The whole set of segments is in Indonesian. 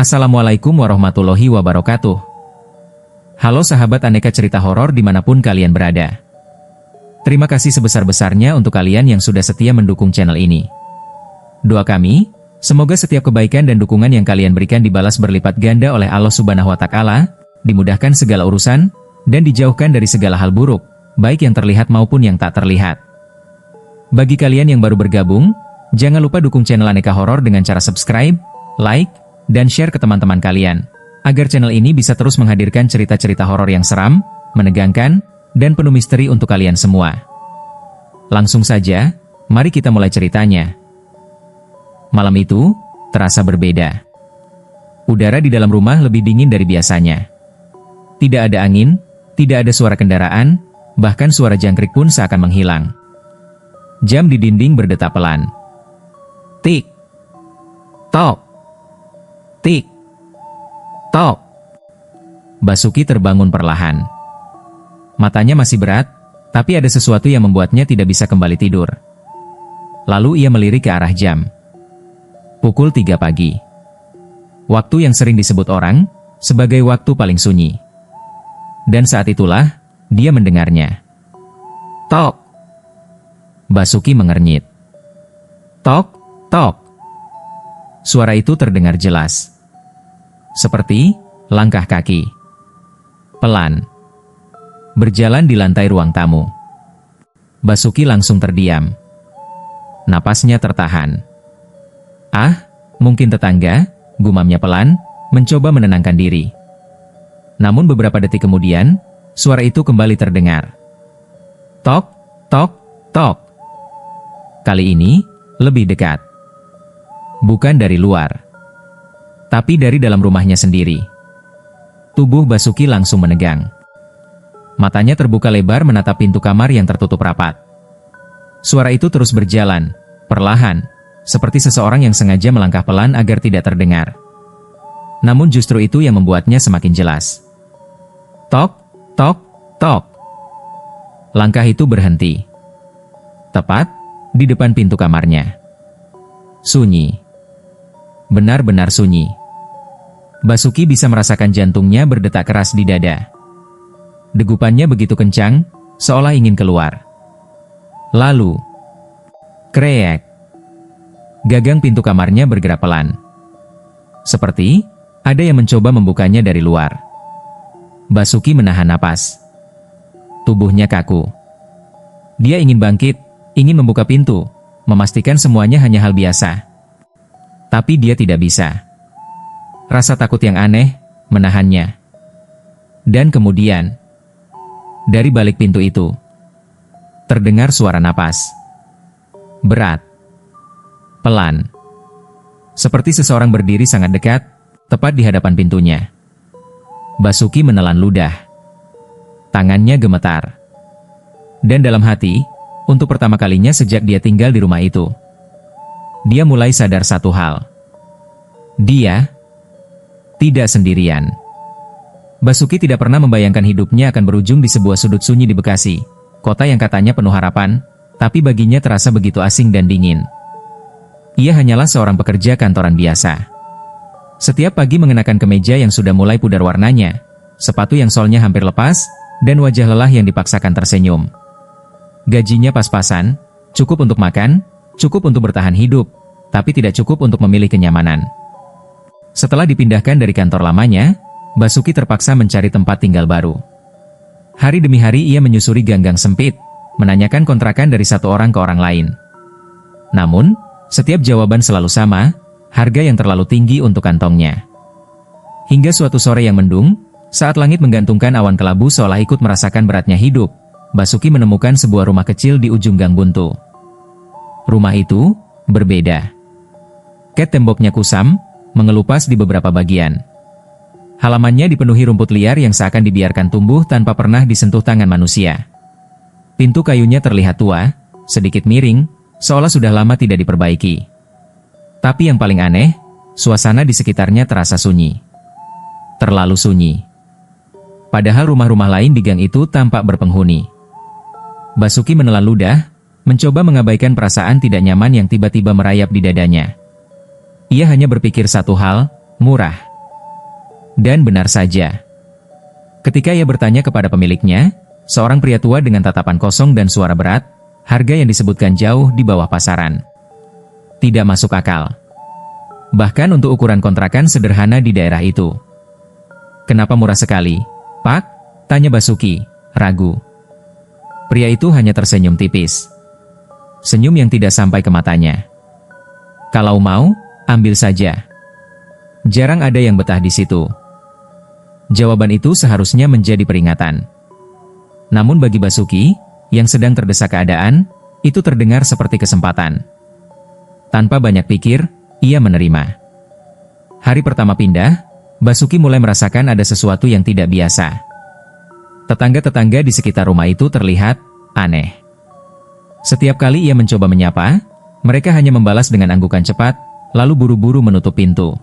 Assalamualaikum warahmatullahi wabarakatuh. Halo sahabat aneka cerita horor dimanapun kalian berada. Terima kasih sebesar-besarnya untuk kalian yang sudah setia mendukung channel ini. Doa kami, semoga setiap kebaikan dan dukungan yang kalian berikan dibalas berlipat ganda oleh Allah Subhanahu wa Ta'ala, dimudahkan segala urusan, dan dijauhkan dari segala hal buruk, baik yang terlihat maupun yang tak terlihat. Bagi kalian yang baru bergabung, jangan lupa dukung channel Aneka Horor dengan cara subscribe, like, dan share ke teman-teman kalian, agar channel ini bisa terus menghadirkan cerita-cerita horor yang seram, menegangkan, dan penuh misteri untuk kalian semua. Langsung saja, mari kita mulai ceritanya. Malam itu, terasa berbeda. Udara di dalam rumah lebih dingin dari biasanya. Tidak ada angin, tidak ada suara kendaraan, bahkan suara jangkrik pun seakan menghilang. Jam di dinding berdetak pelan. Tik, tok, tik, tok. Basuki terbangun perlahan. Matanya masih berat, tapi ada sesuatu yang membuatnya tidak bisa kembali tidur. Lalu ia melirik ke arah jam. Pukul 3 pagi. Waktu yang sering disebut orang sebagai waktu paling sunyi. Dan saat itulah, dia mendengarnya. Tok. Basuki mengernyit. Tok, tok. Suara itu terdengar jelas. Seperti langkah kaki. Pelan. Berjalan di lantai ruang tamu. Basuki langsung terdiam. Napasnya tertahan. Ah, mungkin tetangga, gumamnya pelan, mencoba menenangkan diri. Namun beberapa detik kemudian, suara itu kembali terdengar. Tok, tok, tok. Kali ini, lebih dekat. Bukan dari luar, tapi dari dalam rumahnya sendiri. Tubuh Basuki langsung menegang. Matanya terbuka lebar menatap pintu kamar yang tertutup rapat. Suara itu terus berjalan, perlahan, seperti seseorang yang sengaja melangkah pelan agar tidak terdengar. Namun justru itu yang membuatnya semakin jelas. Tok, tok, tok. Langkah itu berhenti. Tepat di depan pintu kamarnya. Sunyi. Benar-benar sunyi. Basuki bisa merasakan jantungnya berdetak keras di dada. Degupannya begitu kencang, seolah ingin keluar. Lalu, kreek. Gagang pintu kamarnya bergerak pelan. Seperti ada yang mencoba membukanya dari luar. Basuki menahan napas. Tubuhnya kaku. Dia ingin bangkit, ingin membuka pintu, memastikan semuanya hanya hal biasa. Tapi dia tidak bisa. Rasa takut yang aneh menahannya. Dan kemudian, dari balik pintu itu, terdengar suara napas. Berat. Pelan. Seperti seseorang berdiri sangat dekat, tepat di hadapan pintunya. Basuki menelan ludah. Tangannya gemetar. Dan dalam hati, untuk pertama kalinya sejak dia tinggal di rumah itu, dia mulai sadar satu hal. Dia tidak sendirian. Basuki tidak pernah membayangkan hidupnya akan berujung di sebuah sudut sunyi di Bekasi, kota yang katanya penuh harapan, tapi baginya terasa begitu asing dan dingin. Ia hanyalah seorang pekerja kantoran biasa. Setiap pagi mengenakan kemeja yang sudah mulai pudar warnanya, sepatu yang solnya hampir lepas, dan wajah lelah yang dipaksakan tersenyum. Gajinya pas-pasan, cukup untuk makan, cukup untuk bertahan hidup, tapi tidak cukup untuk memilih kenyamanan. Setelah dipindahkan dari kantor lamanya, Basuki terpaksa mencari tempat tinggal baru. Hari demi hari ia menyusuri gang-gang sempit, menanyakan kontrakan dari satu orang ke orang lain. Namun, setiap jawaban selalu sama, harga yang terlalu tinggi untuk kantongnya. Hingga suatu sore yang mendung, saat langit menggantungkan awan kelabu seolah ikut merasakan beratnya hidup, Basuki menemukan sebuah rumah kecil di ujung gang buntu. Rumah itu berbeda. Cat temboknya kusam, mengelupas di beberapa bagian. Halamannya dipenuhi rumput liar yang seakan dibiarkan tumbuh tanpa pernah disentuh tangan manusia. Pintu kayunya terlihat tua, sedikit miring, seolah sudah lama tidak diperbaiki. Tapi yang paling aneh, suasana di sekitarnya terasa sunyi. Terlalu sunyi. Padahal rumah-rumah lain di gang itu tampak berpenghuni. Basuki menelan ludah, mencoba mengabaikan perasaan tidak nyaman yang tiba-tiba merayap di dadanya. Ia hanya berpikir satu hal, murah. Dan benar saja. Ketika ia bertanya kepada pemiliknya, seorang pria tua dengan tatapan kosong dan suara berat, harga yang disebutkan jauh di bawah pasaran. Tidak masuk akal. Bahkan untuk ukuran kontrakan sederhana di daerah itu. Kenapa murah sekali, Pak? Tanya Basuki, ragu. Pria itu hanya tersenyum tipis. Senyum yang tidak sampai ke matanya. Kalau mau, ambil saja. Jarang ada yang betah di situ. Jawaban itu seharusnya menjadi peringatan. Namun bagi Basuki, yang sedang terdesak keadaan, itu terdengar seperti kesempatan. Tanpa banyak pikir, ia menerima. Hari pertama pindah, Basuki mulai merasakan ada sesuatu yang tidak biasa. Tetangga-tetangga di sekitar rumah itu terlihat aneh. Setiap kali ia mencoba menyapa, mereka hanya membalas dengan anggukan cepat, lalu buru-buru menutup pintu.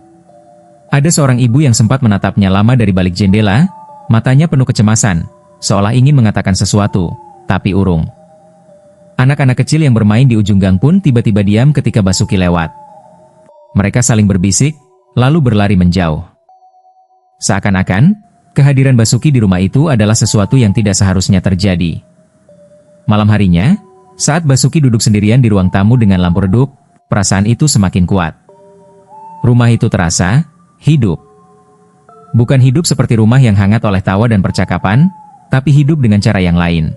Ada seorang ibu yang sempat menatapnya lama dari balik jendela, matanya penuh kecemasan, seolah ingin mengatakan sesuatu, tapi urung. Anak-anak kecil yang bermain di ujung gang pun tiba-tiba diam ketika Basuki lewat. Mereka saling berbisik, lalu berlari menjauh. Seakan-akan, kehadiran Basuki di rumah itu adalah sesuatu yang tidak seharusnya terjadi. Malam harinya, saat Basuki duduk sendirian di ruang tamu dengan lampu redup, perasaan itu semakin kuat. Rumah itu terasa hidup. Bukan hidup seperti rumah yang hangat oleh tawa dan percakapan, tapi hidup dengan cara yang lain.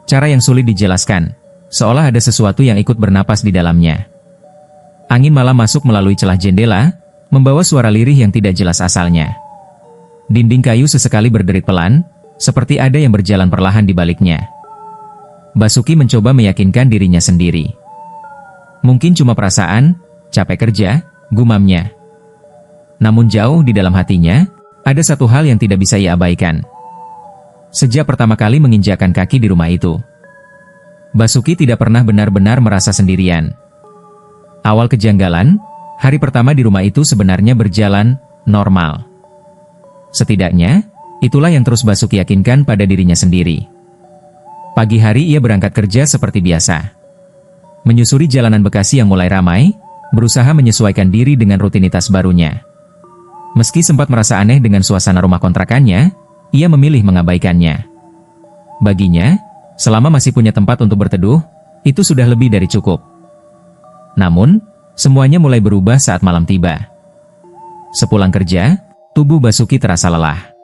Cara yang sulit dijelaskan, seolah ada sesuatu yang ikut bernapas di dalamnya. Angin malam masuk melalui celah jendela, membawa suara lirih yang tidak jelas asalnya. Dinding kayu sesekali berderit pelan, seperti ada yang berjalan perlahan di baliknya. Basuki mencoba meyakinkan dirinya sendiri. Mungkin cuma perasaan, capek kerja, gumamnya. Namun jauh di dalam hatinya, ada satu hal yang tidak bisa ia abaikan. Sejak pertama kali menginjakkan kaki di rumah itu, Basuki tidak pernah benar-benar merasa sendirian. Awal kejanggalan, hari pertama di rumah itu sebenarnya berjalan normal. Setidaknya, itulah yang terus Basuki yakinkan pada dirinya sendiri. Pagi hari ia berangkat kerja seperti biasa. Menyusuri jalanan Bekasi yang mulai ramai, berusaha menyesuaikan diri dengan rutinitas barunya. Meski sempat merasa aneh dengan suasana rumah kontrakannya, ia memilih mengabaikannya. Baginya, selama masih punya tempat untuk berteduh, itu sudah lebih dari cukup. Namun, semuanya mulai berubah saat malam tiba. Sepulang kerja, tubuh Basuki terasa lelah.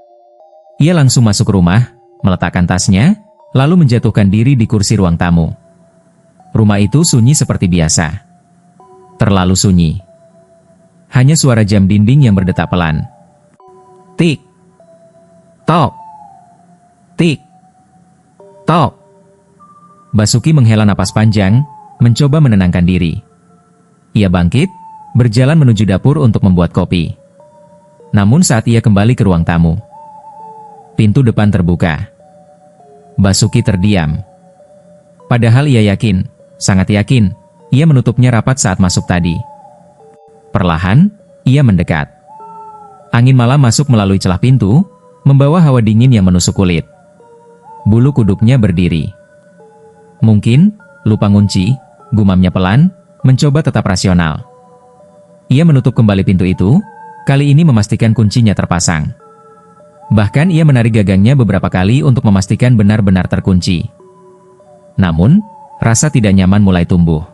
Ia langsung masuk rumah, meletakkan tasnya, lalu menjatuhkan diri di kursi ruang tamu. Rumah itu sunyi seperti biasa. Terlalu sunyi. Hanya suara jam dinding yang berdetak pelan. Tik. Tok. Tik. Tok. Basuki menghela napas panjang, mencoba menenangkan diri. Ia bangkit, berjalan menuju dapur untuk membuat kopi. Namun saat ia kembali ke ruang tamu, pintu depan terbuka. Basuki terdiam. Padahal ia yakin, sangat yakin, ia menutupnya rapat saat masuk tadi. Perlahan, ia mendekat. Angin malam masuk melalui celah pintu, membawa hawa dingin yang menusuk kulit. Bulu kuduknya berdiri. Mungkin, lupa ngunci, gumamnya pelan, mencoba tetap rasional. Ia menutup kembali pintu itu, kali ini memastikan kuncinya terpasang. Bahkan ia menarik gagangnya beberapa kali untuk memastikan benar-benar terkunci. Namun, rasa tidak nyaman mulai tumbuh.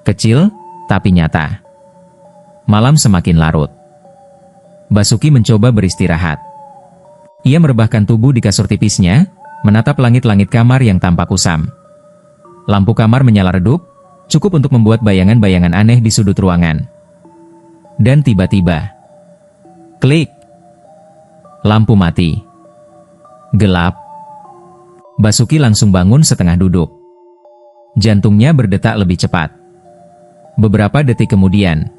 Kecil, tapi nyata. Malam semakin larut. Basuki mencoba beristirahat. Ia merebahkan tubuh di kasur tipisnya, menatap langit-langit kamar yang tampak kusam. Lampu kamar menyala redup, cukup untuk membuat bayangan-bayangan aneh di sudut ruangan. Dan tiba-tiba, klik. Lampu mati. Gelap. Basuki langsung bangun setengah duduk. Jantungnya berdetak lebih cepat. Beberapa detik kemudian,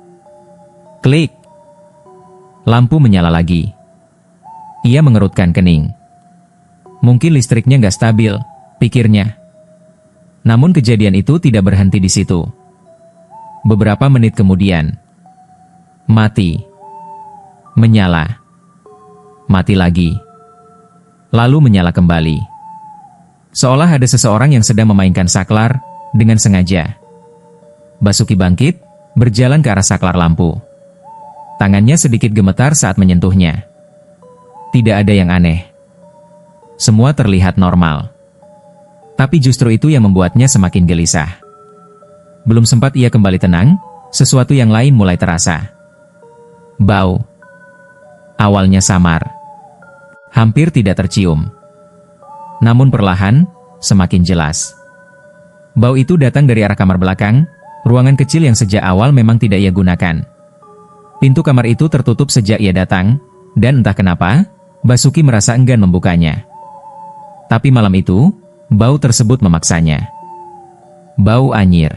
klik. Lampu menyala lagi. Ia mengerutkan kening. Mungkin listriknya nggak stabil, pikirnya. Namun kejadian itu tidak berhenti di situ. Beberapa menit kemudian, mati. Menyala. Mati lagi. Lalu menyala kembali. Seolah ada seseorang yang sedang memainkan saklar, dengan sengaja. Basuki bangkit, berjalan ke arah saklar lampu. Tangannya sedikit gemetar saat menyentuhnya. Tidak ada yang aneh. Semua terlihat normal. Tapi justru itu yang membuatnya semakin gelisah. Belum sempat ia kembali tenang, sesuatu yang lain mulai terasa. Bau. Awalnya samar. Hampir tidak tercium. Namun perlahan, semakin jelas. Bau itu datang dari arah kamar belakang, ruangan kecil yang sejak awal memang tidak ia gunakan. Pintu kamar itu tertutup sejak ia datang, dan entah kenapa, Basuki merasa enggan membukanya. Tapi malam itu, bau tersebut memaksanya. Bau anyir.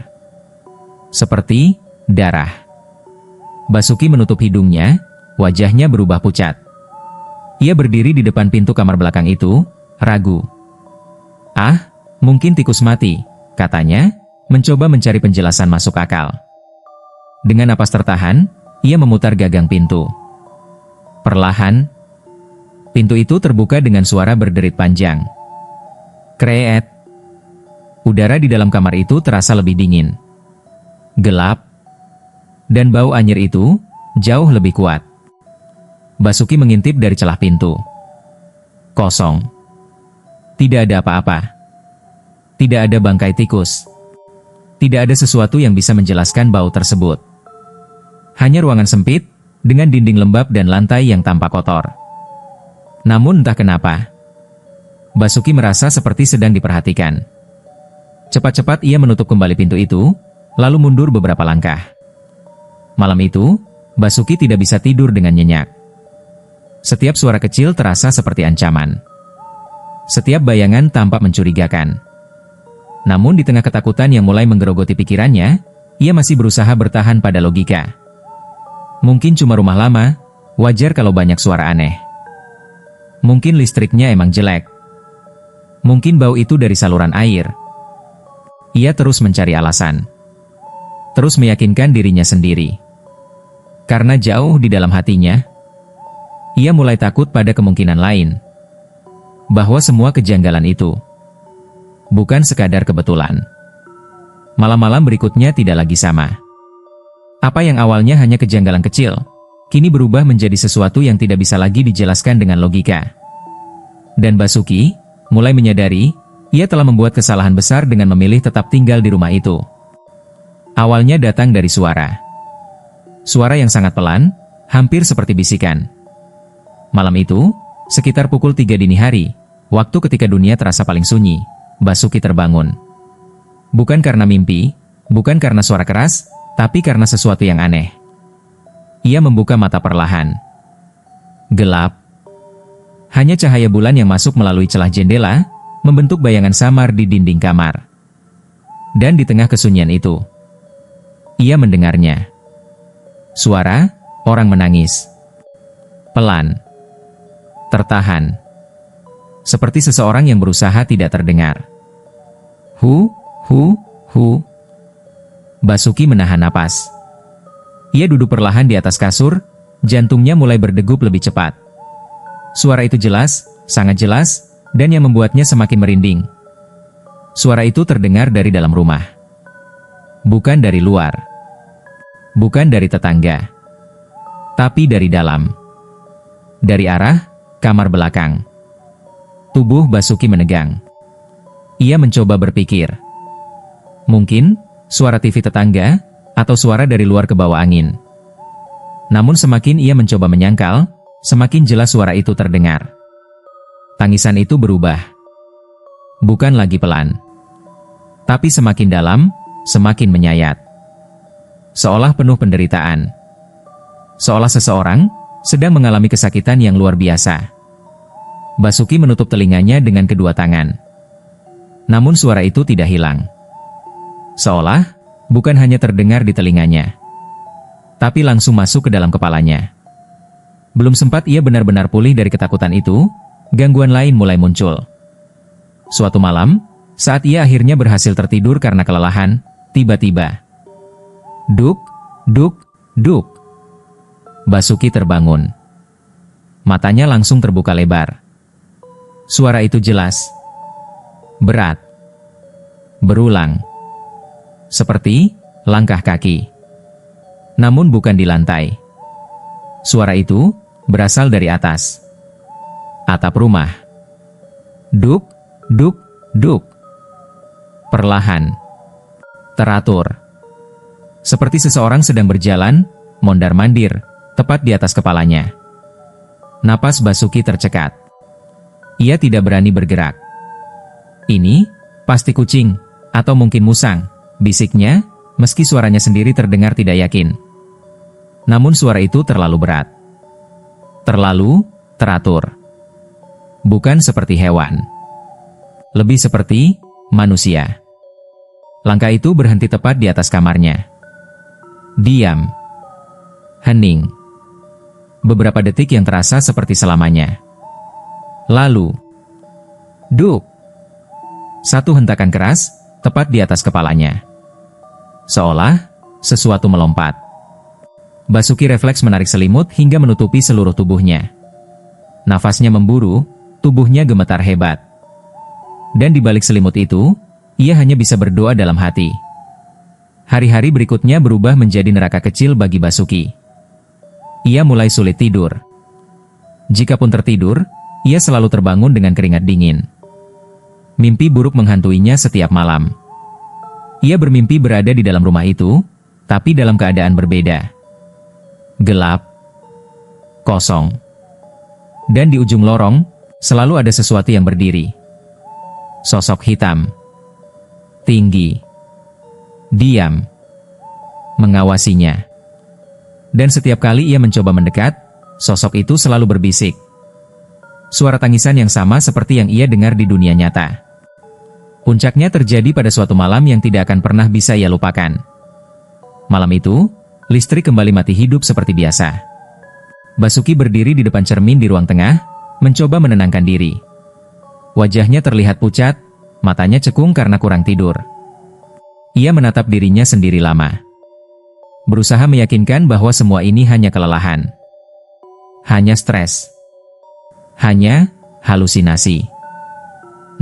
Seperti darah. Basuki menutup hidungnya, wajahnya berubah pucat. Ia berdiri di depan pintu kamar belakang itu, ragu. Ah, mungkin tikus mati, katanya, mencoba mencari penjelasan masuk akal. Dengan napas tertahan, ia memutar gagang pintu. Perlahan, pintu itu terbuka dengan suara berderit panjang. Kreet. Udara di dalam kamar itu terasa lebih dingin. Gelap. Dan bau anyir itu jauh lebih kuat. Basuki mengintip dari celah pintu. Kosong. Tidak ada apa-apa. Tidak ada bangkai tikus. Tidak ada sesuatu yang bisa menjelaskan bau tersebut. Hanya ruangan sempit, dengan dinding lembab dan lantai yang tampak kotor. Namun entah kenapa, Basuki merasa seperti sedang diperhatikan. Cepat-cepat ia menutup kembali pintu itu, lalu mundur beberapa langkah. Malam itu, Basuki tidak bisa tidur dengan nyenyak. Setiap suara kecil terasa seperti ancaman. Setiap bayangan tampak mencurigakan. Namun di tengah ketakutan yang mulai menggerogoti pikirannya, ia masih berusaha bertahan pada logika. Mungkin cuma rumah lama, wajar kalau banyak suara aneh. Mungkin listriknya emang jelek. Mungkin bau itu dari saluran air. Ia terus mencari alasan. Terus meyakinkan dirinya sendiri. Karena jauh di dalam hatinya, ia mulai takut pada kemungkinan lain. Bahwa semua kejanggalan itu bukan sekadar kebetulan. Malam-malam berikutnya tidak lagi sama. Apa yang awalnya hanya kejanggalan kecil, kini berubah menjadi sesuatu yang tidak bisa lagi dijelaskan dengan logika. Dan Basuki mulai menyadari, ia telah membuat kesalahan besar dengan memilih tetap tinggal di rumah itu. Awalnya datang dari suara. Suara yang sangat pelan, hampir seperti bisikan. Malam itu, sekitar pukul 3 dini hari, waktu ketika dunia terasa paling sunyi, Basuki terbangun. Bukan karena mimpi, bukan karena suara keras, tapi karena sesuatu yang aneh. Ia membuka mata perlahan. Gelap. Hanya cahaya bulan yang masuk melalui celah jendela, membentuk bayangan samar di dinding kamar. Dan di tengah kesunyian itu, ia mendengarnya. Suara orang menangis. Pelan. Tertahan. Seperti seseorang yang berusaha tidak terdengar. Hu. Basuki menahan napas. Ia duduk perlahan di atas kasur, jantungnya mulai berdegup lebih cepat. Suara itu jelas, sangat jelas, dan yang membuatnya semakin merinding. Suara itu terdengar dari dalam rumah. Bukan dari luar. Bukan dari tetangga. Tapi dari dalam. Dari arah kamar belakang. Tubuh Basuki menegang. Ia mencoba berpikir. Mungkin suara TV tetangga, atau suara dari luar ke bawah angin. Namun semakin ia mencoba menyangkal, semakin jelas suara itu terdengar. Tangisan itu berubah. Bukan lagi pelan. Tapi semakin dalam, semakin menyayat. Seolah penuh penderitaan. Seolah seseorang sedang mengalami kesakitan yang luar biasa. Basuki menutup telinganya dengan kedua tangan. Namun suara itu tidak hilang. Seolah bukan hanya terdengar di telinganya, tapi langsung masuk ke dalam kepalanya. Belum sempat ia benar-benar pulih dari ketakutan itu, gangguan lain mulai muncul. Suatu malam, saat ia akhirnya berhasil tertidur karena kelelahan, tiba-tiba, duk, duk, duk. Basuki terbangun. Matanya langsung terbuka lebar. Suara itu jelas. Berat. Berulang. Seperti langkah kaki. Namun bukan di lantai. Suara itu berasal dari atas atap rumah. Duk, duk, duk. Perlahan, teratur. Seperti seseorang sedang berjalan, mondar-mandir, tepat di atas kepalanya. Napas Basuki tercekat. Ia tidak berani bergerak. Ini pasti kucing, atau mungkin musang, bisiknya, meski suaranya sendiri terdengar tidak yakin. Namun suara itu terlalu berat. Terlalu teratur. Bukan seperti hewan. Lebih seperti manusia. Langkah itu berhenti tepat di atas kamarnya. Diam. Hening. Beberapa detik yang terasa seperti selamanya. Lalu, duk. Satu hentakan keras, tepat di atas kepalanya. Seolah sesuatu melompat. Basuki refleks menarik selimut hingga menutupi seluruh tubuhnya. Nafasnya memburu, tubuhnya gemetar hebat. Dan di balik selimut itu, ia hanya bisa berdoa dalam hati. Hari-hari berikutnya berubah menjadi neraka kecil bagi Basuki. Ia mulai sulit tidur. Jikapun tertidur, ia selalu terbangun dengan keringat dingin. Mimpi buruk menghantuinya setiap malam. Ia bermimpi berada di dalam rumah itu, tapi dalam keadaan berbeda. Gelap, kosong. Dan di ujung lorong, selalu ada sesuatu yang berdiri. Sosok hitam. Tinggi. Diam. Mengawasinya. Dan setiap kali ia mencoba mendekat, sosok itu selalu berbisik. Suara tangisan yang sama seperti yang ia dengar di dunia nyata. Puncaknya terjadi pada suatu malam yang tidak akan pernah bisa ia lupakan. Malam itu, listrik kembali mati hidup seperti biasa. Basuki berdiri di depan cermin di ruang tengah, mencoba menenangkan diri. Wajahnya terlihat pucat, matanya cekung karena kurang tidur. Ia menatap dirinya sendiri lama. Berusaha meyakinkan bahwa semua ini hanya kelelahan. Hanya stres. Hanya halusinasi.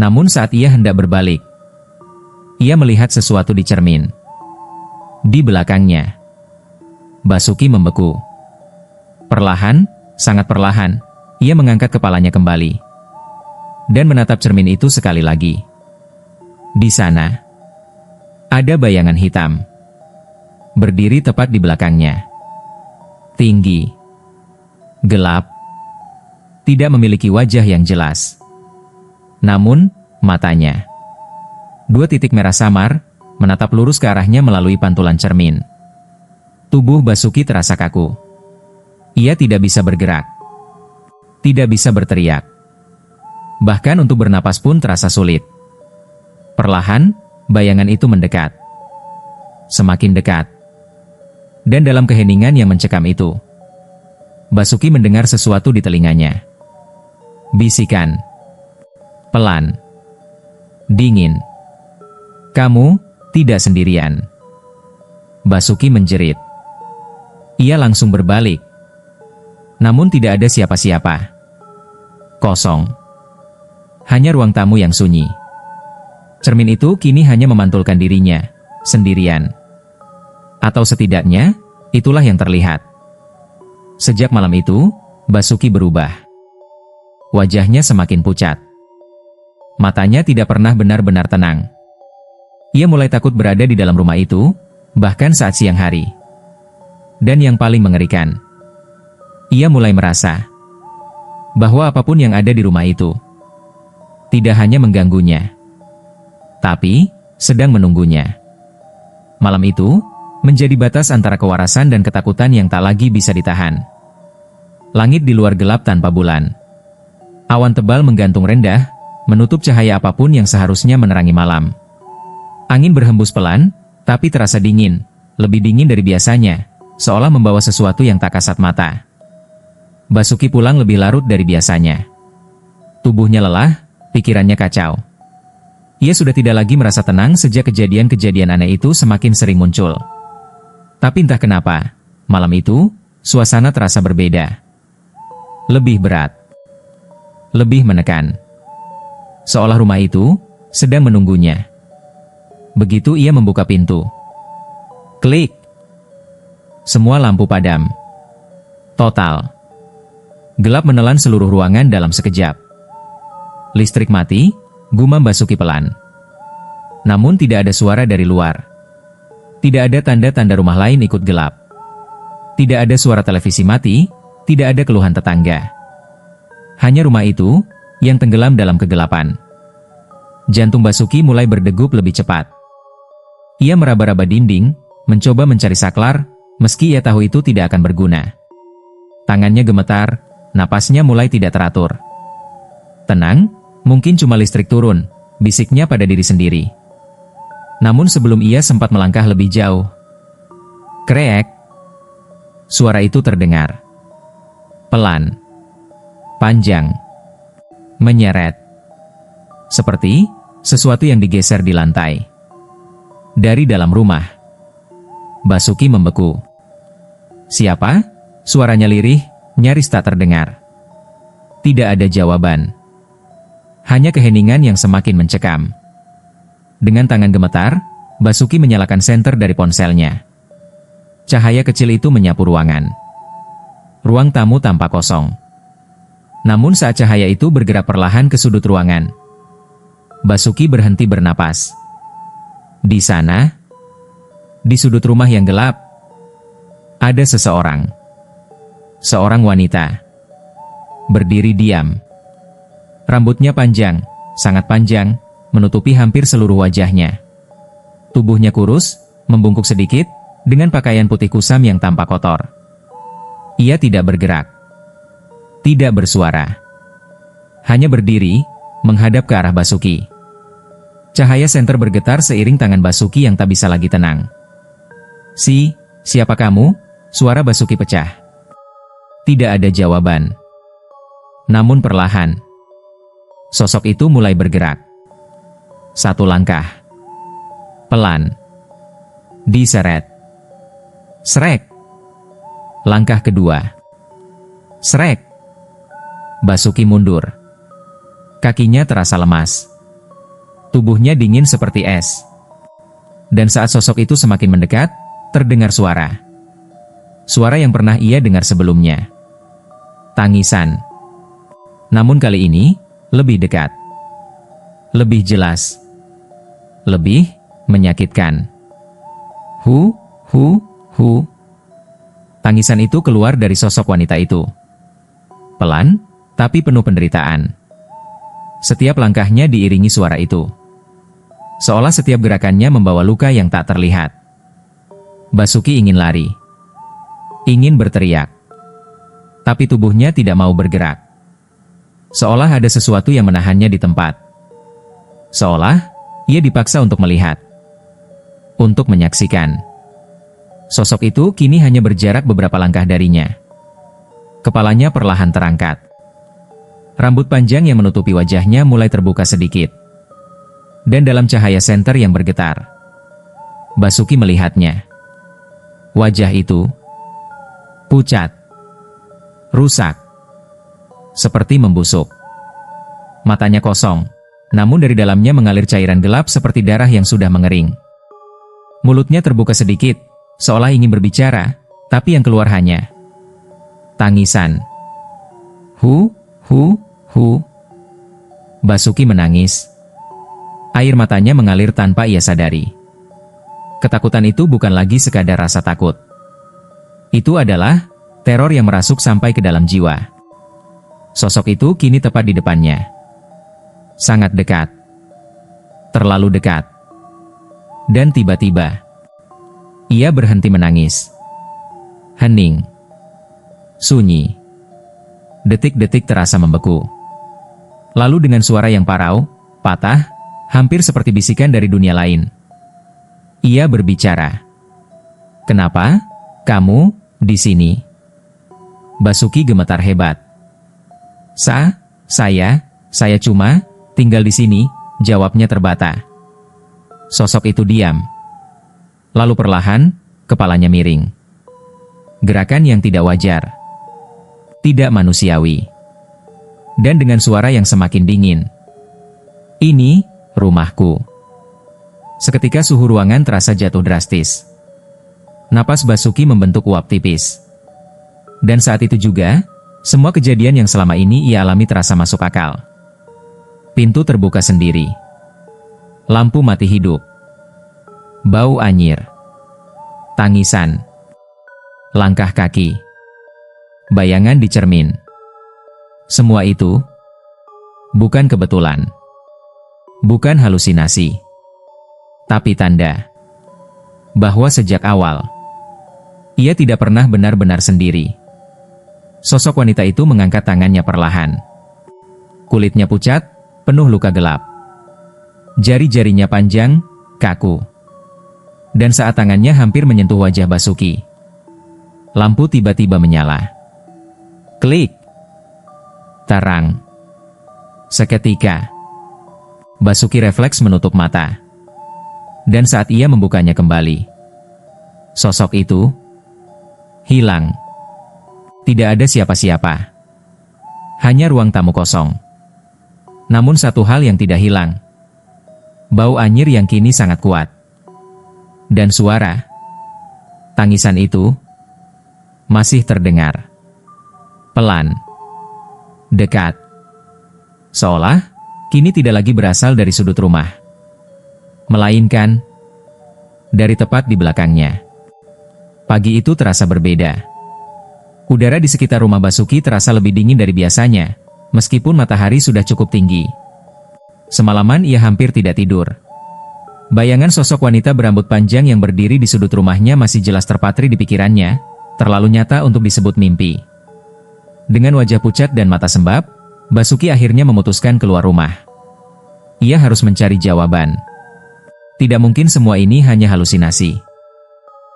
Namun saat ia hendak berbalik, ia melihat sesuatu di cermin. Di belakangnya, Basuki membeku. Perlahan, sangat perlahan, ia mengangkat kepalanya kembali. Dan menatap cermin itu sekali lagi. Di sana, ada bayangan hitam. Berdiri tepat di belakangnya. Tinggi. Gelap. Tidak memiliki wajah yang jelas. Namun, matanya. Dua titik merah samar, menatap lurus ke arahnya melalui pantulan cermin. Tubuh Basuki terasa kaku. Ia tidak bisa bergerak. Tidak bisa berteriak. Bahkan untuk bernapas pun terasa sulit. Perlahan, bayangan itu mendekat. Semakin dekat. Dan dalam keheningan yang mencekam itu, Basuki mendengar sesuatu di telinganya. Bisikan. Pelan. Dingin. Kamu tidak sendirian. Basuki menjerit. Ia langsung berbalik. Namun tidak ada siapa-siapa. Kosong. Hanya ruang tamu yang sunyi. Cermin itu kini hanya memantulkan dirinya, sendirian. Atau setidaknya, itulah yang terlihat. Sejak malam itu, Basuki berubah. Wajahnya semakin pucat. Matanya tidak pernah benar-benar tenang. Ia mulai takut berada di dalam rumah itu, bahkan saat siang hari. Dan yang paling mengerikan, ia mulai merasa bahwa apapun yang ada di rumah itu tidak hanya mengganggunya, tapi sedang menunggunya. Malam itu menjadi batas antara kewarasan dan ketakutan yang tak lagi bisa ditahan. Langit di luar gelap tanpa bulan. Awan tebal menggantung rendah, menutup cahaya apapun yang seharusnya menerangi malam. Angin berhembus pelan, tapi terasa dingin, lebih dingin dari biasanya, seolah membawa sesuatu yang tak kasat mata. Basuki pulang lebih larut dari biasanya. Tubuhnya lelah, pikirannya kacau. Ia sudah tidak lagi merasa tenang sejak kejadian-kejadian aneh itu semakin sering muncul. Tapi entah kenapa, malam itu, suasana terasa berbeda. Lebih berat. Lebih menekan. Seolah rumah itu sedang menunggunya. Begitu ia membuka pintu. Klik. Semua lampu padam. Total. Gelap menelan seluruh ruangan dalam sekejap. Listrik mati, gumam Basuki pelan. Namun tidak ada suara dari luar. Tidak ada tanda-tanda rumah lain ikut gelap. Tidak ada suara televisi mati, tidak ada keluhan tetangga. Hanya rumah itu yang tenggelam dalam kegelapan. Jantung Basuki mulai berdegup lebih cepat. Ia meraba-raba dinding, mencoba mencari saklar, meski ia tahu itu tidak akan berguna. Tangannya gemetar, napasnya mulai tidak teratur. Tenang, mungkin cuma listrik turun, bisiknya pada diri sendiri. Namun sebelum ia sempat melangkah lebih jauh, kreek, suara itu terdengar. Pelan, panjang, menyeret. Seperti sesuatu yang digeser di lantai. Dari dalam rumah, Basuki membeku. Siapa? Suaranya lirih, nyaris tak terdengar. Tidak ada jawaban. Hanya keheningan yang semakin mencekam. Dengan tangan gemetar, Basuki menyalakan senter dari ponselnya. Cahaya kecil itu menyapu ruangan. Ruang tamu tampak kosong. Namun saat cahaya itu bergerak perlahan ke sudut ruangan, Basuki berhenti bernapas. Di sana, di sudut rumah yang gelap, ada seseorang. Seorang wanita. Berdiri diam. Rambutnya panjang, sangat panjang, menutupi hampir seluruh wajahnya. Tubuhnya kurus, membungkuk sedikit, dengan pakaian putih kusam yang tampak kotor. Ia tidak bergerak. Tidak bersuara. Hanya berdiri, menghadap ke arah Basuki. Cahaya senter bergetar seiring tangan Basuki yang tak bisa lagi tenang. Siapa kamu? Suara Basuki pecah. Tidak ada jawaban. Namun perlahan, sosok itu mulai bergerak. Satu langkah. Pelan. Diseret. Srek. Langkah kedua. Srek. Basuki mundur. Kakinya terasa lemas. Tubuhnya dingin seperti es. Dan saat sosok itu semakin mendekat, terdengar suara. Suara yang pernah ia dengar sebelumnya. Tangisan. Namun kali ini, lebih dekat. Lebih jelas. Lebih menyakitkan. Hu. Tangisan itu keluar dari sosok wanita itu. Pelan, tapi penuh penderitaan. Setiap langkahnya diiringi suara itu. Seolah setiap gerakannya membawa luka yang tak terlihat. Basuki ingin lari. Ingin berteriak. Tapi tubuhnya tidak mau bergerak. Seolah ada sesuatu yang menahannya di tempat. Seolah ia dipaksa untuk melihat. Untuk menyaksikan. Sosok itu kini hanya berjarak beberapa langkah darinya. Kepalanya perlahan terangkat. Rambut panjang yang menutupi wajahnya mulai terbuka sedikit. Dan dalam cahaya senter yang bergetar, Basuki melihatnya. Wajah itu pucat, rusak, seperti membusuk. Matanya kosong, namun dari dalamnya mengalir cairan gelap seperti darah yang sudah mengering. Mulutnya terbuka sedikit, seolah ingin berbicara, tapi yang keluar hanya tangisan. Hu. Basuki menangis. Air matanya mengalir tanpa ia sadari. Ketakutan itu bukan lagi sekadar rasa takut. Itu adalah teror yang merasuk sampai ke dalam jiwa. Sosok itu kini tepat di depannya. Sangat dekat. Terlalu dekat. Dan tiba-tiba, ia berhenti menangis. Hening. Sunyi. Detik-detik terasa membeku. Lalu dengan suara yang parau, patah, hampir seperti bisikan dari dunia lain, ia berbicara. Kenapa kamu di sini? Basuki gemetar hebat. Saya cuma tinggal di sini, jawabnya terbata. Sosok itu diam. Lalu perlahan, kepalanya miring. Gerakan yang tidak wajar. Tidak manusiawi. Dan dengan suara yang semakin dingin. Ini rumahku. Seketika suhu ruangan terasa jatuh drastis. Napas Basuki membentuk uap tipis. Dan saat itu juga, semua kejadian yang selama ini ia alami terasa masuk akal. Pintu terbuka sendiri. Lampu mati hidup. Bau anyir. Tangisan. Langkah kaki. Bayangan di cermin. Semua itu bukan kebetulan. Bukan halusinasi. Tapi tanda bahwa sejak awal ia tidak pernah benar-benar sendiri. Sosok wanita itu mengangkat tangannya perlahan. Kulitnya pucat, penuh luka gelap. Jari-jarinya panjang, kaku. Dan saat tangannya hampir menyentuh wajah Basuki, lampu tiba-tiba menyala. Klik. Terang. Seketika, Basuki refleks menutup mata. Dan saat ia membukanya kembali, sosok itu hilang. Tidak ada siapa-siapa. Hanya ruang tamu kosong. Namun satu hal yang tidak hilang. Bau anyir yang kini sangat kuat. Dan suara tangisan itu masih terdengar. Pelan. Dekat. Seolah kini tidak lagi berasal dari sudut rumah, melainkan dari tepat di belakangnya. Pagi itu terasa berbeda. Udara di sekitar rumah Basuki terasa lebih dingin dari biasanya, meskipun matahari sudah cukup tinggi. Semalaman ia hampir tidak tidur. Bayangan sosok wanita berambut panjang yang berdiri di sudut rumahnya masih jelas terpatri di pikirannya, terlalu nyata untuk disebut mimpi. Dengan wajah pucat dan mata sembab, Basuki akhirnya memutuskan keluar rumah. Ia harus mencari jawaban. Tidak mungkin semua ini hanya halusinasi.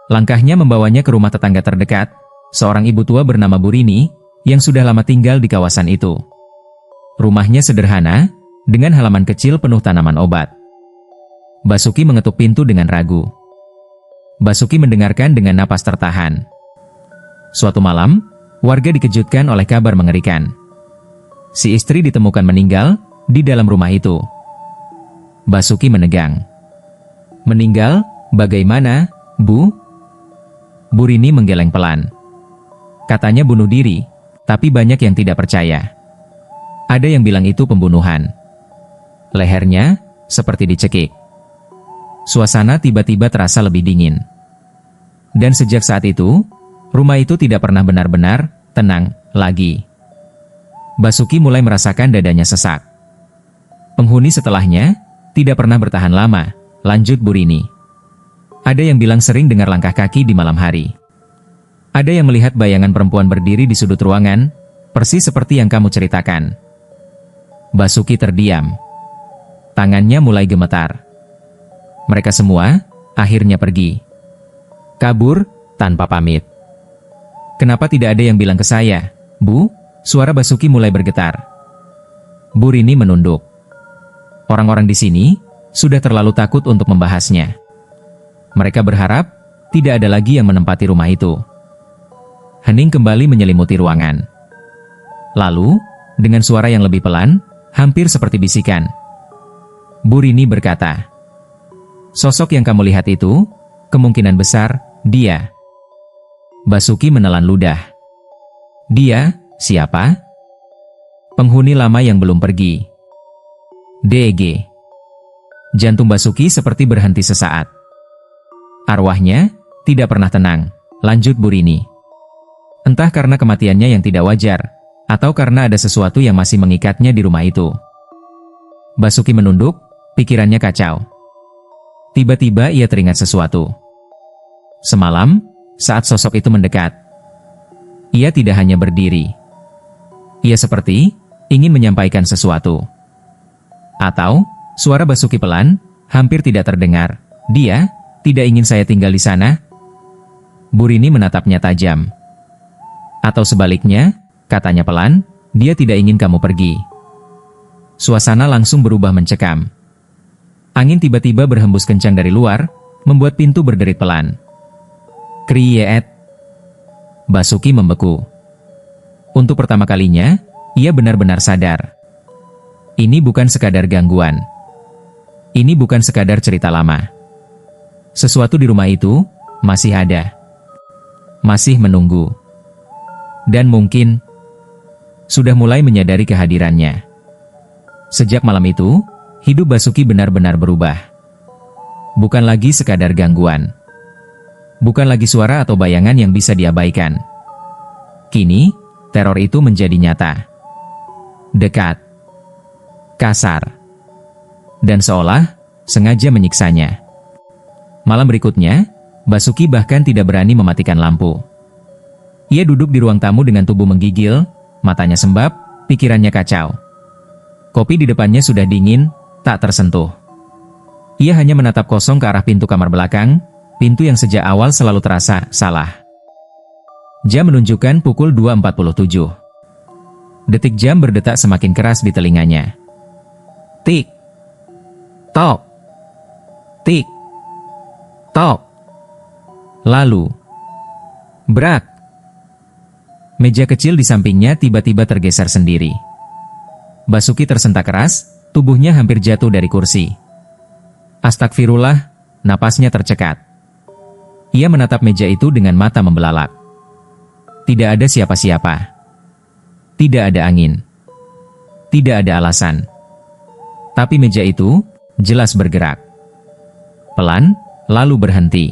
Langkahnya membawanya ke rumah tetangga terdekat, seorang ibu tua bernama Burini, yang sudah lama tinggal di kawasan itu. Rumahnya sederhana, dengan halaman kecil penuh tanaman obat. Basuki mengetuk pintu dengan ragu. Basuki mendengarkan dengan napas tertahan. Suatu malam, warga dikejutkan oleh kabar mengerikan. Si istri ditemukan meninggal di dalam rumah itu. Basuki menegang. Meninggal? Bagaimana, Bu? Burini menggeleng pelan. Katanya bunuh diri, tapi banyak yang tidak percaya. Ada yang bilang itu pembunuhan. Lehernya seperti dicekik. Suasana tiba-tiba terasa lebih dingin. Dan sejak saat itu, rumah itu tidak pernah benar-benar tenang lagi. Basuki mulai merasakan dadanya sesak. Penghuni setelahnya tidak pernah bertahan lama, lanjut Burini. Ada yang bilang sering dengar langkah kaki di malam hari. Ada yang melihat bayangan perempuan berdiri di sudut ruangan, persis seperti yang kamu ceritakan. Basuki terdiam. Tangannya mulai gemetar. Mereka semua akhirnya pergi. Kabur tanpa pamit. Kenapa tidak ada yang bilang ke saya, Bu? Suara Basuki mulai bergetar. Burini menunduk. Orang-orang di sini sudah terlalu takut untuk membahasnya. Mereka berharap tidak ada lagi yang menempati rumah itu. Hening kembali menyelimuti ruangan. Lalu, dengan suara yang lebih pelan, hampir seperti bisikan, Burini berkata, "Sosok yang kamu lihat itu, kemungkinan besar, dia." Basuki menelan ludah. Dia, siapa? Penghuni lama yang belum pergi. DG. Jantung Basuki seperti berhenti sesaat. Arwahnya tidak pernah tenang, lanjut Burini. Entah karena kematiannya yang tidak wajar, atau karena ada sesuatu yang masih mengikatnya di rumah itu. Basuki menunduk, pikirannya kacau. Tiba-tiba ia teringat sesuatu. Semalam, saat sosok itu mendekat, ia tidak hanya berdiri. Ia seperti ingin menyampaikan sesuatu. Atau, suara Basuki pelan, hampir tidak terdengar. Dia tidak ingin saya tinggal di sana. Burini menatapnya tajam. Atau sebaliknya, katanya pelan, dia tidak ingin kamu pergi. Suasana langsung berubah mencekam. Angin tiba-tiba berhembus kencang dari luar, membuat pintu berderit pelan. Kriet. Basuki membeku. Untuk pertama kalinya, ia benar-benar sadar. Ini bukan sekadar gangguan. Ini bukan sekadar cerita lama. Sesuatu di rumah itu masih ada. Masih menunggu. dan mungkin sudah mulai menyadari kehadirannya. Sejak malam itu, hidup Basuki benar-benar berubah. Bukan lagi sekadar gangguan. Bukan lagi suara atau bayangan yang bisa diabaikan. Kini, teror itu menjadi nyata. Dekat. Kasar. Dan seolah sengaja menyiksanya. Malam berikutnya, Basuki bahkan tidak berani mematikan lampu. Ia duduk di ruang tamu dengan tubuh menggigil, matanya sembab, pikirannya kacau. Kopi di depannya sudah dingin, tak tersentuh. Ia hanya menatap kosong ke arah pintu kamar belakang, pintu yang sejak awal selalu terasa salah. Jam menunjukkan pukul 2.47. Detik jam berdetak semakin keras di telinganya. Tik. Tok. Tik. Tok. Lalu. Brak. Meja kecil di sampingnya tiba-tiba tergeser sendiri. Basuki tersentak keras, tubuhnya hampir jatuh dari kursi. Astagfirullah, napasnya tercekat. Ia menatap meja itu dengan mata membelalak. Tidak ada siapa-siapa. Tidak ada angin. Tidak ada alasan. Tapi meja itu jelas bergerak. Pelan, lalu berhenti.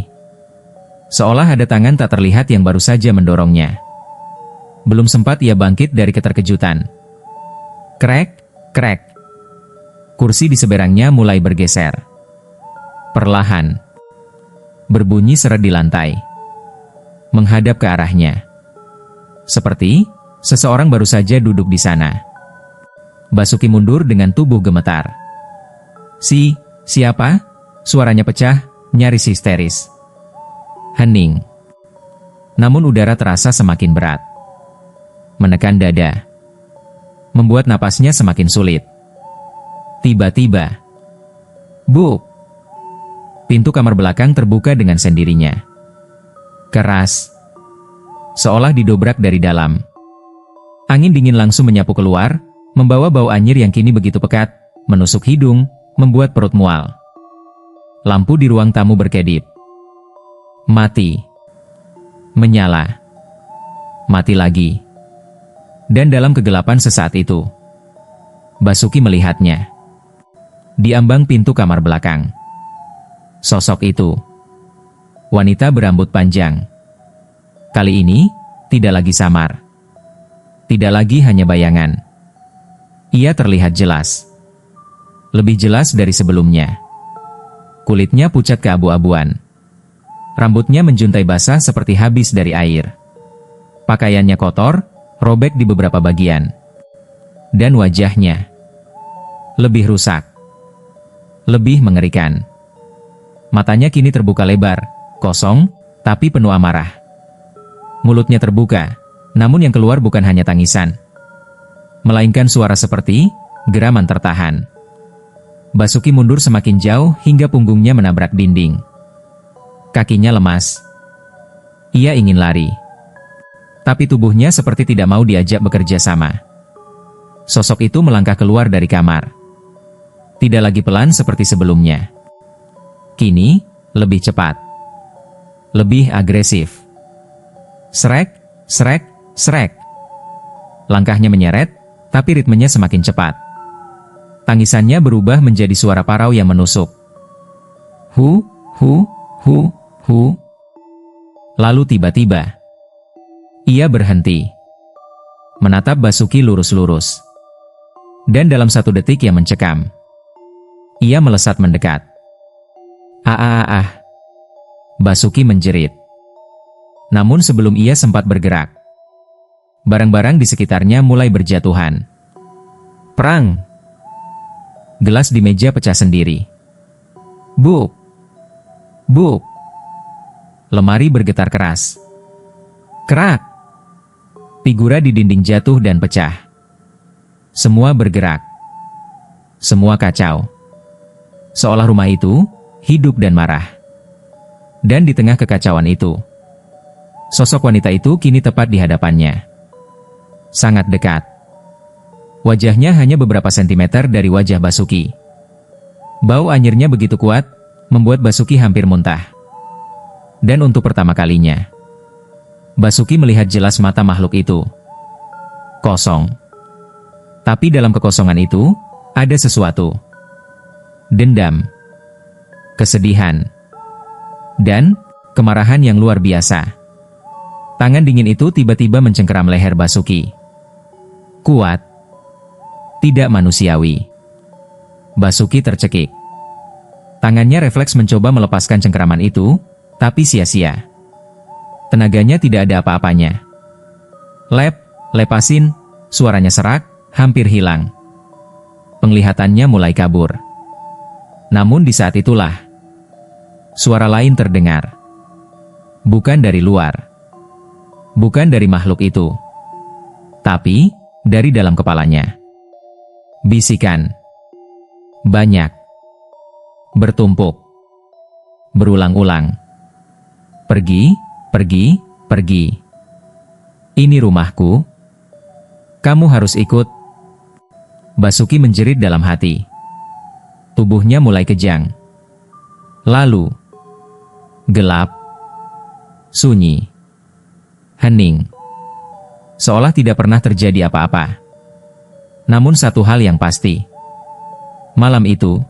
Seolah ada tangan tak terlihat yang baru saja mendorongnya. Belum sempat ia bangkit dari keterkejutan. Krek, krek. Kursi di seberangnya mulai bergeser. Perlahan. Berbunyi seret di lantai. Menghadap ke arahnya. Seperti seseorang baru saja duduk di sana. Basuki mundur dengan tubuh gemetar. Siapa? Suaranya pecah, nyaris histeris. Hening. Namun udara terasa semakin berat. Menekan dada. Membuat napasnya semakin sulit. Tiba-tiba. Buk! Pintu kamar belakang terbuka dengan sendirinya. Keras. Seolah didobrak dari dalam. Angin dingin langsung menyapu keluar, membawa bau anyir yang kini begitu pekat, menusuk hidung, membuat perut mual. Lampu di ruang tamu berkedip. Mati. Menyala. Mati lagi. Dan dalam kegelapan sesaat itu, Basuki melihatnya. Di ambang pintu kamar belakang. Sosok itu. Wanita berambut panjang. Kali ini, tidak lagi samar. Tidak lagi hanya bayangan. Ia terlihat jelas. Lebih jelas dari sebelumnya. Kulitnya pucat keabu-abuan. Rambutnya menjuntai basah seperti habis dari air. Pakaiannya kotor, robek di beberapa bagian. Dan wajahnya lebih rusak. Lebih mengerikan. Matanya kini terbuka lebar, kosong, tapi penuh amarah. Mulutnya terbuka, namun yang keluar bukan hanya tangisan, melainkan suara seperti geraman tertahan. Basuki mundur semakin jauh hingga punggungnya menabrak dinding. Kakinya lemas. Ia ingin lari. Tapi tubuhnya seperti tidak mau diajak bekerja sama. Sosok itu melangkah keluar dari kamar. Tidak lagi pelan seperti sebelumnya. Kini, lebih cepat. Lebih agresif. Srek, srek, srek. Langkahnya menyeret, tapi ritmenya semakin cepat. Tangisannya berubah menjadi suara parau yang menusuk. Hu, hu, hu, hu. Lalu tiba-tiba, ia berhenti. Menatap Basuki lurus-lurus. Dan dalam satu detik yang mencekam, ia melesat mendekat. Basuki menjerit. Namun sebelum ia sempat bergerak, barang-barang di sekitarnya mulai berjatuhan. Perang! Gelas di meja pecah sendiri. Buk! Buk! Lemari bergetar keras. Kerak! Figura di dinding jatuh dan pecah. Semua bergerak. Semua kacau. Seolah rumah itu hidup dan marah. Dan di tengah kekacauan itu, sosok wanita itu kini tepat di hadapannya. Sangat dekat. Wajahnya hanya beberapa sentimeter dari wajah Basuki. Bau anyirnya begitu kuat, membuat Basuki hampir muntah. Dan untuk pertama kalinya, Basuki melihat jelas mata makhluk itu. Kosong. Tapi dalam kekosongan itu, ada sesuatu. Dendam, kesedihan, dan kemarahan yang luar biasa. Tangan dingin itu tiba-tiba mencengkeram leher Basuki. Kuat. Tidak manusiawi. Basuki tercekik. Tangannya refleks mencoba melepaskan cengkeraman itu, tapi sia-sia. Tenaganya tidak ada apa-apanya. Lepasin, suaranya serak, hampir hilang. Penglihatannya mulai kabur. Namun di saat itulah, suara lain terdengar. Bukan dari luar. Bukan dari makhluk itu. Tapi, dari dalam kepalanya. Bisikan. Banyak. Bertumpuk. Berulang-ulang. Pergi, pergi, pergi. Ini rumahku. Kamu harus ikut. Basuki menjerit dalam hati. Tubuhnya mulai kejang. Lalu, gelap. Sunyi. Hening. Seolah tidak pernah terjadi apa-apa. Namun satu hal yang pasti. Malam itu,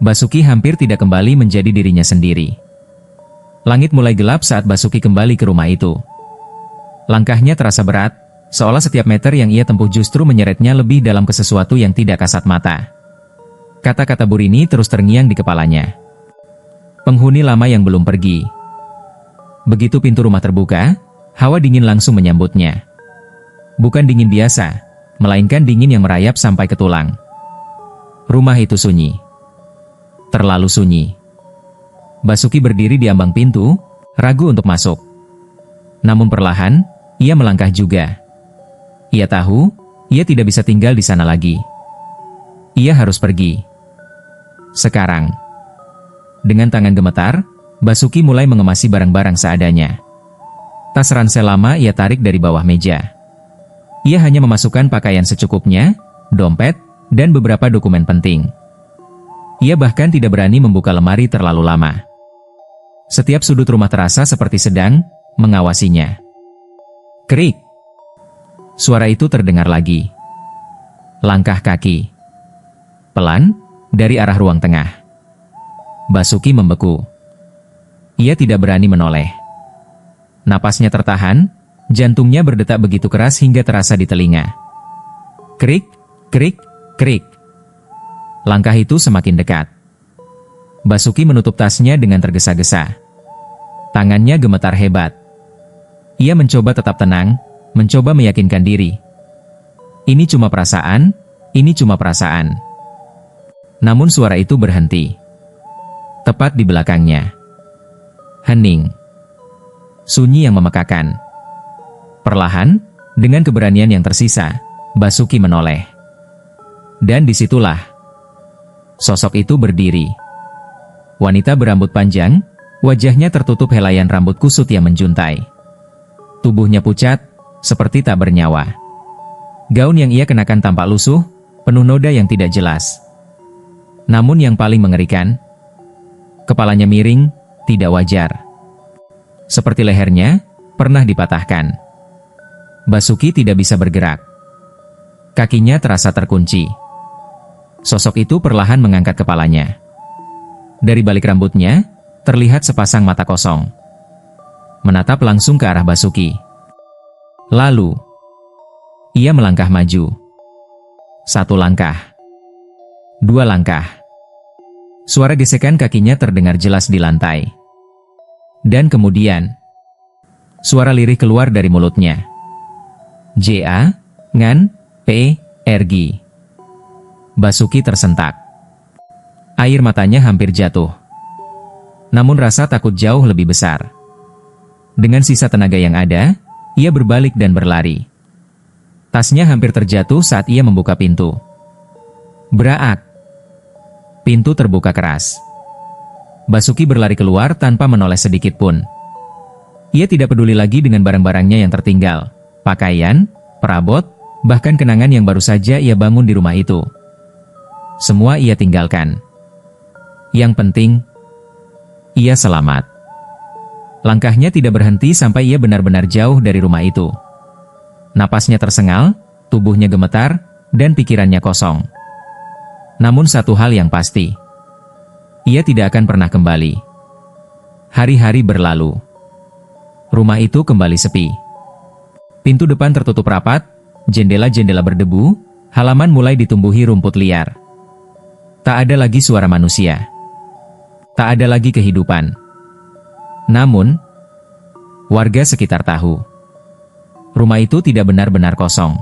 Basuki hampir tidak kembali menjadi dirinya sendiri. Langit mulai gelap saat Basuki kembali ke rumah itu. Langkahnya terasa berat, seolah setiap meter yang ia tempuh justru menyeretnya lebih dalam ke sesuatu yang tidak kasat mata. Kata-kata Burini terus terngiang di kepalanya. Penghuni lama yang belum pergi. Begitu pintu rumah terbuka, hawa dingin langsung menyambutnya. Bukan dingin biasa, melainkan dingin yang merayap sampai ke tulang. Rumah itu sunyi. Terlalu sunyi. Basuki berdiri di ambang pintu, ragu untuk masuk. Namun perlahan, ia melangkah juga. Ia tahu, ia tidak bisa tinggal di sana lagi. Ia harus pergi. Sekarang. Dengan tangan gemetar, Basuki mulai mengemasi barang-barang seadanya. Tas ransel lama ia tarik dari bawah meja. Ia hanya memasukkan pakaian secukupnya, dompet, dan beberapa dokumen penting. Ia bahkan tidak berani membuka lemari terlalu lama. Setiap sudut rumah terasa seperti sedang mengawasinya. Krik. Suara itu terdengar lagi. Langkah kaki. Pelan, dari arah ruang tengah. Basuki membeku. Ia tidak berani menoleh. Napasnya tertahan, jantungnya berdetak begitu keras hingga terasa di telinga. Krik, krik, krik. Langkah itu semakin dekat. Basuki menutup tasnya dengan tergesa-gesa. Tangannya gemetar hebat. Ia mencoba tetap tenang, mencoba meyakinkan diri. Ini cuma perasaan, ini cuma perasaan. Namun suara itu berhenti. Tepat di belakangnya. Hening. Sunyi yang memekakan. Perlahan, dengan keberanian yang tersisa, Basuki menoleh. Dan disitulah sosok itu berdiri. Wanita berambut panjang, wajahnya tertutup helaian rambut kusut yang menjuntai. Tubuhnya pucat, seperti tak bernyawa. Gaun yang ia kenakan tampak lusuh, penuh noda yang tidak jelas. Namun yang paling mengerikan, kepalanya miring, tidak wajar. Seperti lehernya, pernah dipatahkan. Basuki tidak bisa bergerak. Kakinya terasa terkunci. Sosok itu perlahan mengangkat kepalanya. Dari balik rambutnya, terlihat sepasang mata kosong. Menatap langsung ke arah Basuki. Lalu, ia melangkah maju. 1 langkah. 2 langkah. Suara gesekan kakinya terdengar jelas di lantai. Dan kemudian, suara lirih keluar dari mulutnya. J.A. Ngan, P. R.G. Basuki tersentak. Air matanya hampir jatuh. Namun rasa takut jauh lebih besar. Dengan sisa tenaga yang ada, ia berbalik dan berlari. Tasnya hampir terjatuh saat ia membuka pintu. Braak. Pintu terbuka keras. Basuki berlari keluar tanpa menoleh sedikit pun. Ia tidak peduli lagi dengan barang-barangnya yang tertinggal. Pakaian, perabot, bahkan kenangan yang baru saja ia bangun di rumah itu. Semua ia tinggalkan. Yang penting, ia selamat. Langkahnya tidak berhenti sampai ia benar-benar jauh dari rumah itu. Napasnya tersengal, tubuhnya gemetar, dan pikirannya kosong. Namun satu hal yang pasti, ia tidak akan pernah kembali. Hari-hari berlalu. Rumah itu kembali sepi. Pintu depan tertutup rapat, jendela-jendela berdebu, halaman mulai ditumbuhi rumput liar. Tak ada lagi suara manusia. Tak ada lagi kehidupan. Namun, warga sekitar tahu, rumah itu tidak benar-benar kosong.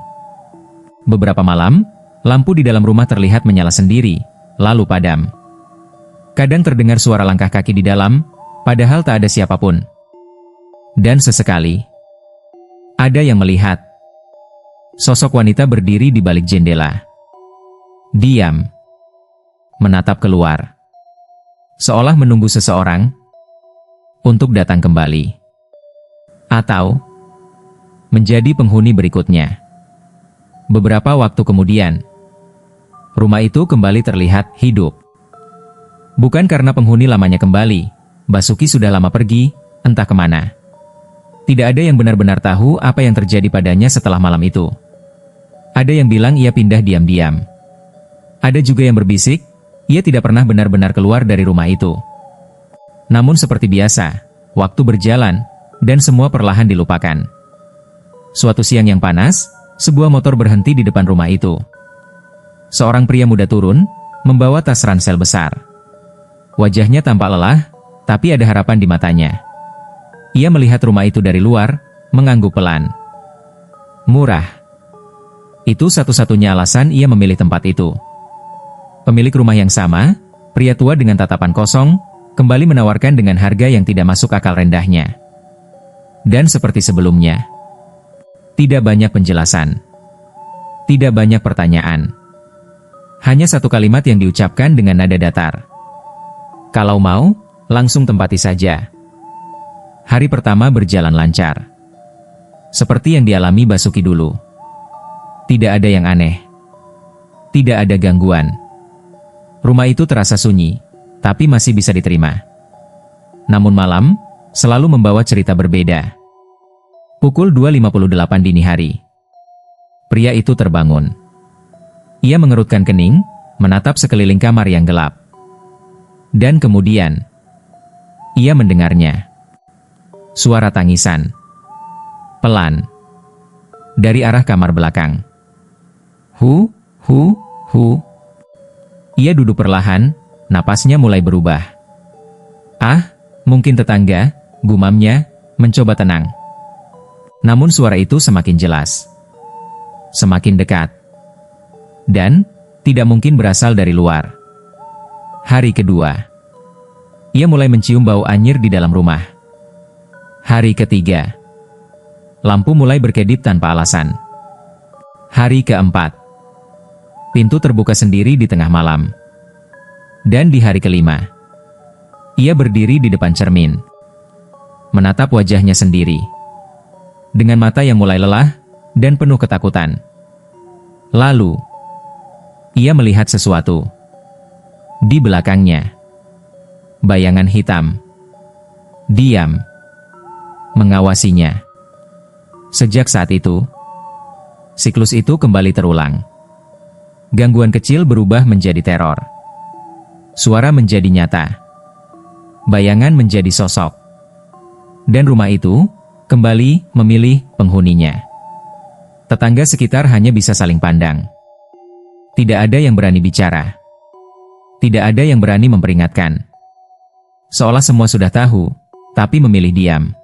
Beberapa malam, lampu di dalam rumah terlihat menyala sendiri, lalu padam. Kadang terdengar suara langkah kaki di dalam, padahal tak ada siapapun. Dan sesekali, ada yang melihat sosok wanita berdiri di balik jendela. Diam, menatap keluar, seolah menunggu seseorang untuk datang kembali, atau menjadi penghuni berikutnya. Beberapa waktu kemudian, rumah itu kembali terlihat hidup. Bukan karena penghuni lamanya kembali, Basuki sudah lama pergi, entah kemana. Tidak ada yang benar-benar tahu apa yang terjadi padanya setelah malam itu. Ada yang bilang ia pindah diam-diam. Ada juga yang berbisik, ia tidak pernah benar-benar keluar dari rumah itu. Namun seperti biasa, waktu berjalan, dan semua perlahan dilupakan. Suatu siang yang panas, sebuah motor berhenti di depan rumah itu. Seorang pria muda turun, membawa tas ransel besar. Wajahnya tampak lelah, tapi ada harapan di matanya. Ia melihat rumah itu dari luar, mengangguk pelan. Murah. Itu satu-satunya alasan ia memilih tempat itu. Pemilik rumah yang sama, pria tua dengan tatapan kosong, kembali menawarkan dengan harga yang tidak masuk akal rendahnya. Dan seperti sebelumnya, tidak banyak penjelasan. Tidak banyak pertanyaan. Hanya satu kalimat yang diucapkan dengan nada datar. Kalau mau, langsung tempati saja. Hari pertama berjalan lancar. Seperti yang dialami Basuki dulu. Tidak ada yang aneh. Tidak ada gangguan. Rumah itu terasa sunyi, tapi masih bisa diterima. Namun malam, selalu membawa cerita berbeda. Pukul 2.58 dini hari. Pria itu terbangun. Ia mengerutkan kening, menatap sekeliling kamar yang gelap. Dan kemudian, ia mendengarnya. Suara tangisan. Pelan. Dari arah kamar belakang. Hu. Ia duduk perlahan, napasnya mulai berubah. Ah, mungkin tetangga, gumamnya, mencoba tenang. Namun suara itu semakin jelas. Semakin dekat. Dan, tidak mungkin berasal dari luar. Hari kedua. Ia mulai mencium bau anyir di dalam rumah. Hari ketiga. Lampu mulai berkedip tanpa alasan. Hari keempat. Pintu terbuka sendiri di tengah malam. Dan di hari kelima, ia berdiri di depan cermin, menatap wajahnya sendiri, dengan mata yang mulai lelah dan penuh ketakutan. Lalu, ia melihat sesuatu. Di belakangnya, bayangan hitam, diam, mengawasinya. Sejak saat itu, siklus itu kembali terulang. Gangguan kecil berubah menjadi teror. Suara menjadi nyata. Bayangan menjadi sosok. Dan rumah itu kembali memilih penghuninya. Tetangga sekitar hanya bisa saling pandang. Tidak ada yang berani bicara. Tidak ada yang berani memperingatkan. Seolah semua sudah tahu, tapi memilih diam.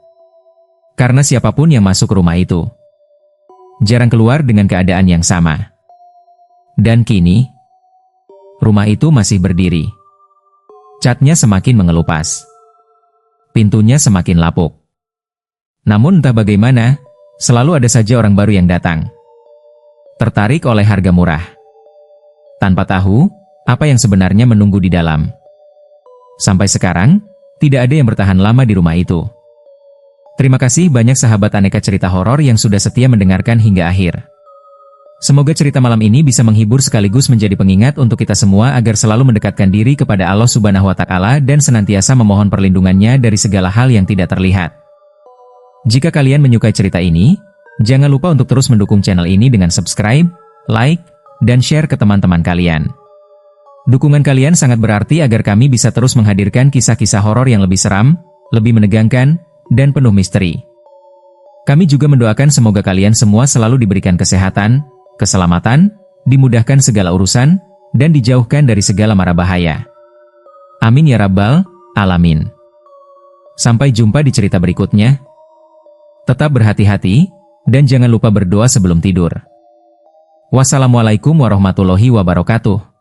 Karena siapapun yang masuk rumah itu jarang keluar dengan keadaan yang sama. Dan kini, rumah itu masih berdiri. Catnya semakin mengelupas. Pintunya semakin lapuk. Namun entah bagaimana, selalu ada saja orang baru yang datang. Tertarik oleh harga murah. Tanpa tahu, apa yang sebenarnya menunggu di dalam. Sampai sekarang, tidak ada yang bertahan lama di rumah itu. Terima kasih banyak sahabat aneka cerita horor yang sudah setia mendengarkan hingga akhir. Semoga cerita malam ini bisa menghibur sekaligus menjadi pengingat untuk kita semua agar selalu mendekatkan diri kepada Allah Subhanahu wa Ta'ala dan senantiasa memohon perlindungannya dari segala hal yang tidak terlihat. Jika kalian menyukai cerita ini, jangan lupa untuk terus mendukung channel ini dengan subscribe, like, dan share ke teman-teman kalian. Dukungan kalian sangat berarti agar kami bisa terus menghadirkan kisah-kisah horor yang lebih seram, lebih menegangkan, dan penuh misteri. Kami juga mendoakan semoga kalian semua selalu diberikan kesehatan, keselamatan, dimudahkan segala urusan, dan dijauhkan dari segala mara bahaya. Amin ya Rabbal Alamin. Sampai jumpa di cerita berikutnya. Tetap berhati-hati, dan jangan lupa berdoa sebelum tidur. Wassalamualaikum warahmatullahi wabarakatuh.